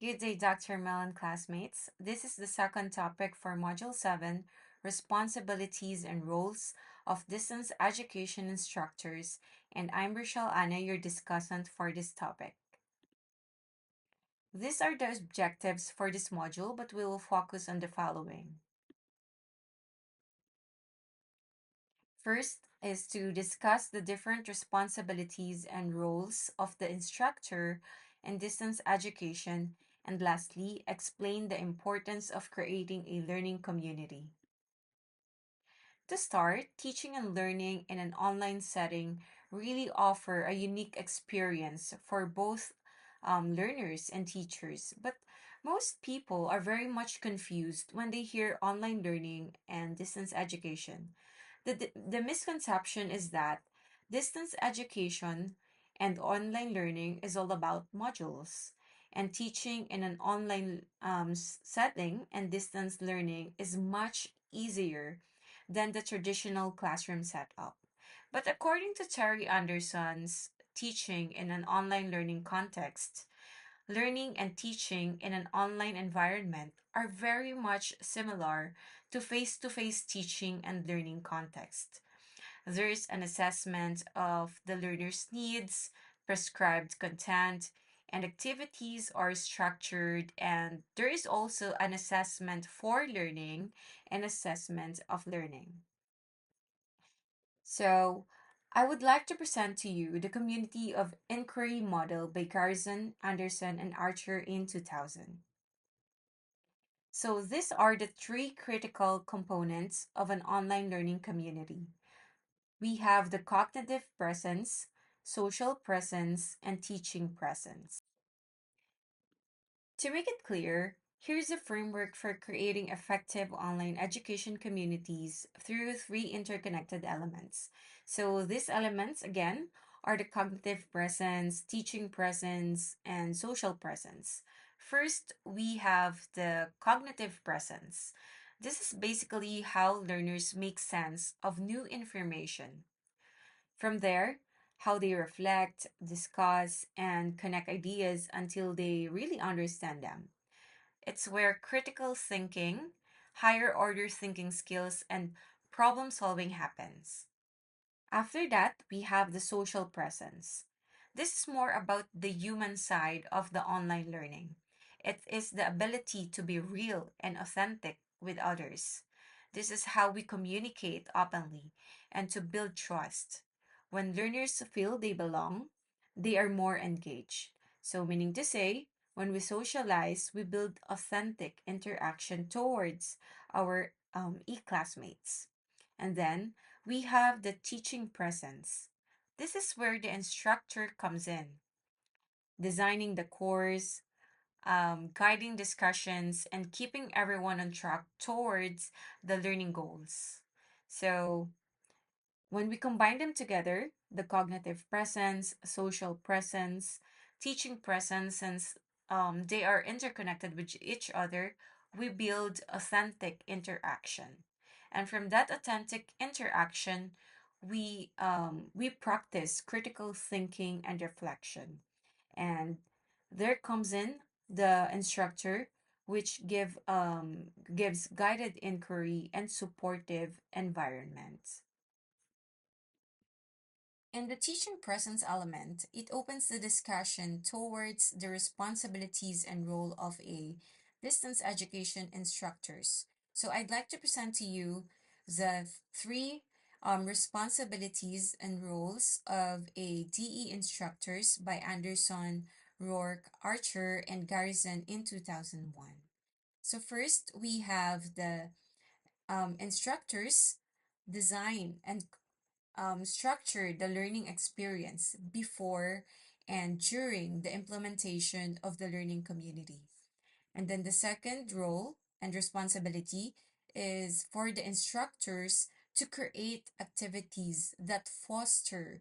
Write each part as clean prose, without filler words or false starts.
Good day, Dr. Mel and classmates. This is the second topic for Module 7, Responsibilities and Roles of Distance Education Instructors, and I'm Rochelle Anna, your discussant for this topic. These are the objectives for this module, but we will focus on the following. First is to discuss the different responsibilities and roles of the instructor in distance education, and lastly, explain the importance of creating a learning community. To start, teaching and learning in an online setting really offer a unique experience for both learners and teachers. But most people are very much confused when they hear online learning and distance education. The misconception is that distance education and online learning is all about modules, and teaching in an online setting and distance learning is much easier than the traditional classroom setup. But according to Terry Anderson's teaching in an online learning context, learning and teaching in an online environment are very much similar to face teaching and learning context. There's an assessment of the learner's needs, prescribed content, and activities are structured, and there is also an assessment for learning and assessment of learning. So, I would like to present to you the Community of Inquiry model by Garrison, Anderson, and Archer in 2000. So, these are the three critical components of an online learning community. We have the cognitive presence, social presence, and teaching presence. To make it clear, here's a framework for creating effective online education communities through three interconnected elements. So, these elements, again, are the cognitive presence, teaching presence, and social presence. First, we have the cognitive presence. This is basically how learners make sense of new information. From there, how they reflect, discuss, and connect ideas until they really understand them. It's where critical thinking, higher order thinking skills, and problem solving happens. After that, we have the social presence. This is more about the human side of the online learning. It is the ability to be real and authentic with others. This is how we communicate openly and to build trust. When learners feel they belong, they are more engaged. So, meaning to say, when we socialize, we build authentic interaction towards our e-classmates. And then we have the teaching presence. This is where the instructor comes in, designing the course, guiding discussions, and keeping everyone on track towards the learning goals. So, when we combine them together, the cognitive presence, social presence, teaching presence, since they are interconnected with each other, we build authentic interaction. And from that authentic interaction, we practice critical thinking and reflection. And there comes in the instructor, which gives guided inquiry and supportive environment. In the teaching presence element, it opens the discussion towards the responsibilities and role of a distance education instructors. So I'd like to present to you the three responsibilities and roles of a DE instructors by Anderson, Rourke, Archer, and Garrison in 2001. So first, we have the instructors design and structure the learning experience before and during the implementation of the learning community. And then the second role and responsibility is for the instructors to create activities that foster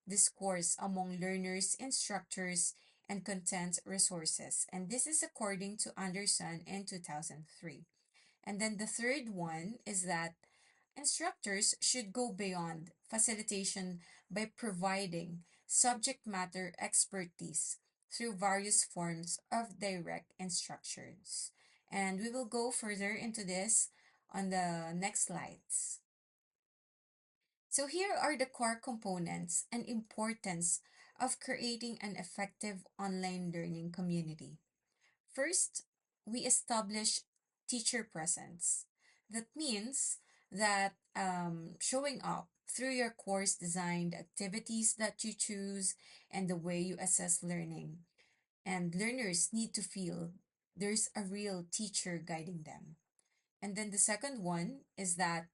discourse among learners, instructors, and content resources. And this is according to Anderson in 2003. And then the third one is that instructors should go beyond facilitation by providing subject matter expertise through various forms of direct instructions. And we will go further into this on the next slides. So here are the core components and importance of creating an effective online learning community. First, we establish teacher presence. That means that showing up through your course design, the activities that you choose, and the way you assess learning. And learners need to feel there's a real teacher guiding them. And then the second one is that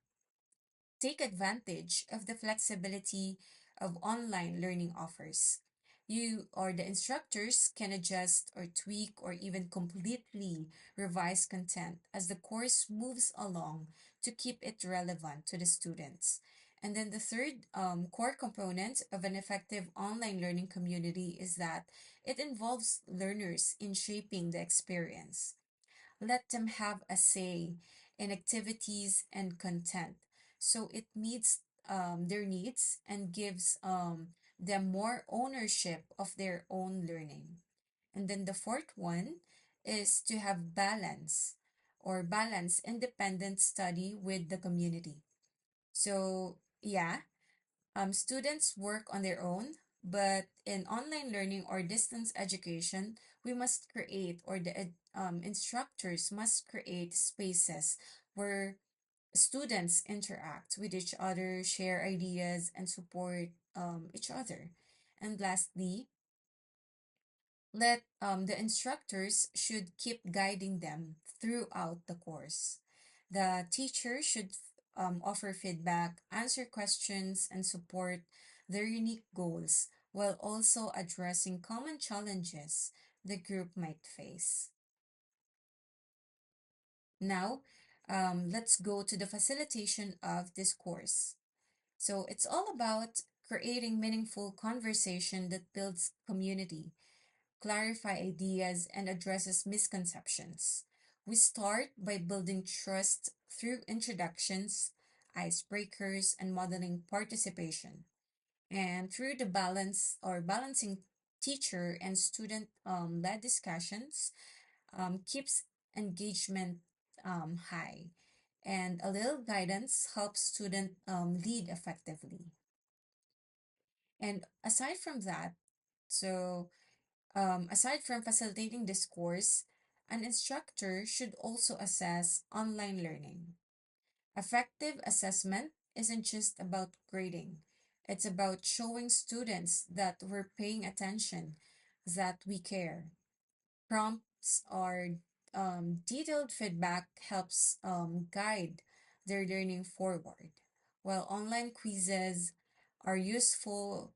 take advantage of the flexibility of online learning offers. You or the instructors can adjust or tweak or even completely revise content as the course moves along to keep it relevant to the students. And then the third core component of an effective online learning community is that it involves learners in shaping the experience. Let them have a say in activities and content. So it meets their needs and gives them more ownership of their own learning. And then the fourth one is to have balance independent study with the community. So yeah, students work on their own, but in online learning or distance education, we must create, or the instructors must create spaces where students interact with each other, share ideas, and support each other. And lastly, let the instructors should keep guiding them throughout the course. The teacher should offer feedback, answer questions, and support their unique goals while also addressing common challenges the group might face. Now, let's go to the facilitation of this course. So it's all about creating meaningful conversation that builds community, clarify ideas, and addresses misconceptions. We start by building trust through introductions, icebreakers, and modeling participation. And through the balancing teacher and student led discussions keeps engagement high. And a little guidance helps student lead effectively. And aside from that, so aside from facilitating this course, an instructor should also assess online learning. Effective assessment isn't just about grading, it's about showing students that we're paying attention, that we care. Prompts or detailed feedback helps guide their learning forward, while online quizzes are useful.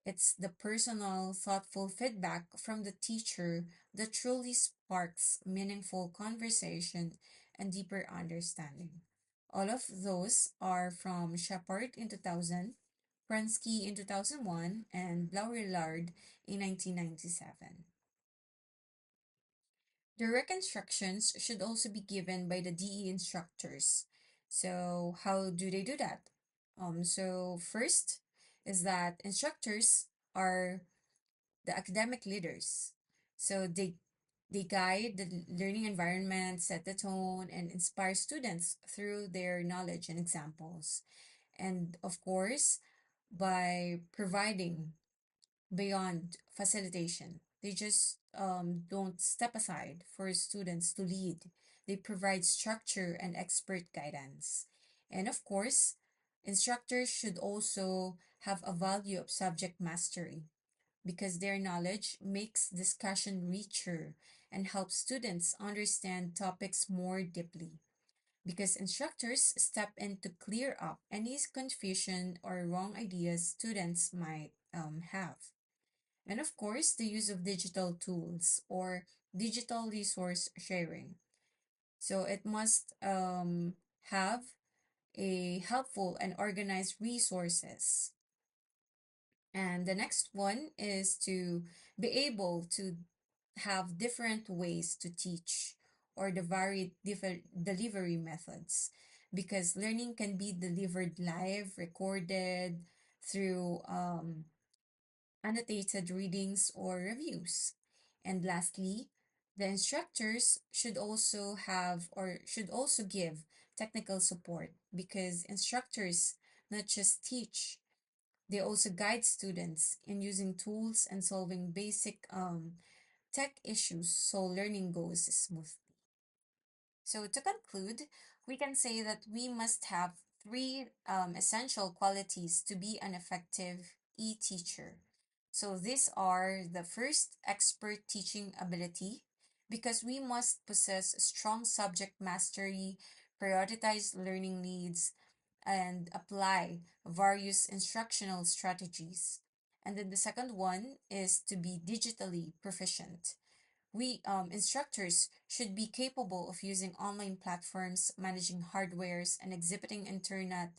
It's the personal, thoughtful feedback from the teacher that truly sparks meaningful conversation and deeper understanding. All of those are from Shepard in 2000, Prensky in 2001, and Laurillard in 1997. Direct instructions should also be given by the DE instructors. So, how do they do that? So first is that instructors are the academic leaders. So they guide the learning environment, set the tone, and inspire students through their knowledge and examples. And of course, by providing beyond facilitation, they just don't step aside for students to lead. They provide structure and expert guidance. And of course, instructors should also have a value of subject mastery because their knowledge makes discussion richer and helps students understand topics more deeply. Because instructors step in to clear up any confusion or wrong ideas students might have. And of course, the use of digital tools or digital resource sharing. So it must have a helpful and organized resources. And the next one is to be able to have different ways to teach or the varied delivery methods because learning can be delivered live, recorded through annotated readings or reviews. And lastly, the instructors should also have or should also give technical support because instructors not just teach, they also guide students in using tools and solving basic tech issues so learning goes smoothly. So, to conclude, we can say that we must have three essential qualities to be an effective e teacher. So, these are the first, expert teaching ability, because we must possess strong subject mastery, prioritize learning needs, and apply various instructional strategies. And then the second one is to be digitally proficient. We instructors should be capable of using online platforms, managing hardwares, and exhibiting internet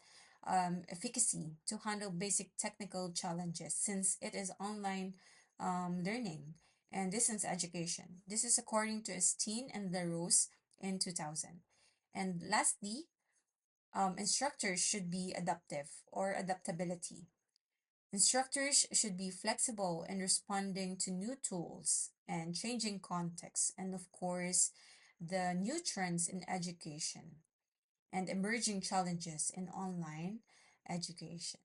efficacy to handle basic technical challenges since it is online learning and distance education. This is according to Esteen and LaRose in 2000. And lastly, instructors should be adaptive or adaptability. Instructors should be flexible in responding to new tools and changing contexts, and of course, the new trends in education and emerging challenges in online education.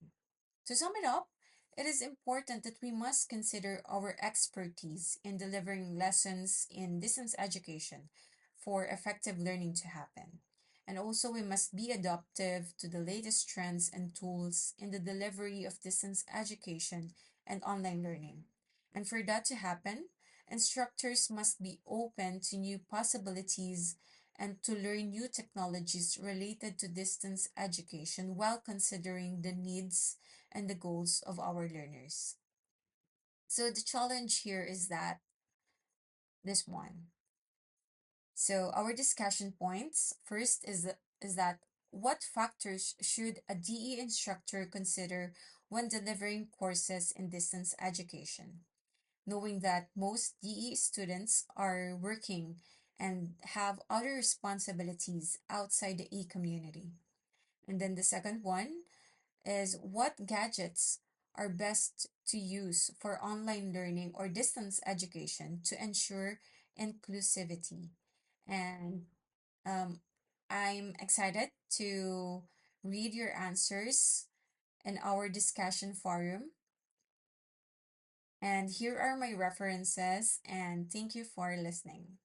To sum it up, it is important that we must consider our expertise in delivering lessons in distance education for effective learning to happen. And also, we must be adaptive to the latest trends and tools in the delivery of distance education and online learning. And for that to happen, instructors must be open to new possibilities and to learn new technologies related to distance education while considering the needs and the goals of our learners. So the challenge here is that this one. So our discussion points first is that what factors should a DE instructor consider when delivering courses in distance education? Knowing that most DE students are working and have other responsibilities outside the E community. And then the second one is what gadgets are best to use for online learning or distance education to ensure inclusivity. And um, I'm excited to read your answers in our discussion forum. And here are my references, and thank you for listening.